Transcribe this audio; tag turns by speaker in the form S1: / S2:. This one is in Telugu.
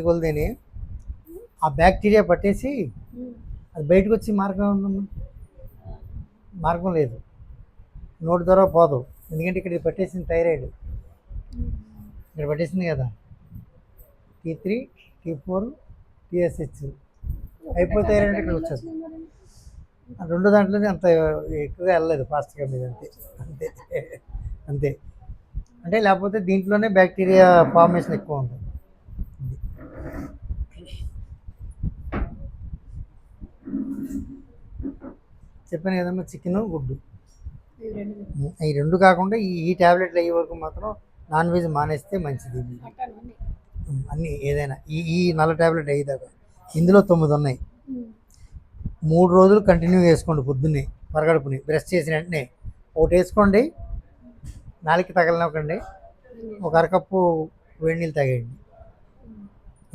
S1: కొలిదేని ఆ బ్యాక్టీరియా పట్టేసి అది బయటకు వచ్చి మార్గం లేదు, నోటి ద్వారా పోదు. ఎందుకంటే ఇక్కడ పట్టేసింది థైరాయిడ్, ఇక్కడ పట్టేసింది కదా, T3 T4 TSH అయిపోతే థైరాయిడ్ ఇక్కడ వచ్చేది. రెండు దాంట్లోనే అంత ఎక్కువగా వెళ్ళలేదు ఫాస్ట్గా మీద, అంతే అంతే అంతే. అంటే లేకపోతే దీంట్లోనే బ్యాక్టీరియా ఫార్మేషన్ ఎక్కువ ఉంటుంది. చెప్పాను కదమ్మా, చికెన్ గుడ్డు ఈ రెండు కాకుండా ఈ ట్యాబ్లెట్లు అయ్యే వరకు మాత్రం నాన్ వెజ్ మానేస్తే మంచిది. అన్నీ ఏదైనా ఈ నల్ల ట్యాబ్లెట్ అయ్యేదాకా. ఇందులో 9 ఉన్నాయి. 3 రోజులు కంటిన్యూ వేసుకోండి. పొద్దున్నే పరగడుపుని బ్రష్ చేసిన వెంటనే ఒకటి వేసుకోండి, నాలుగు తగలనివ్వకండి, ఒక అరకప్పు వేడి నీళ్ళు తాగేయండి.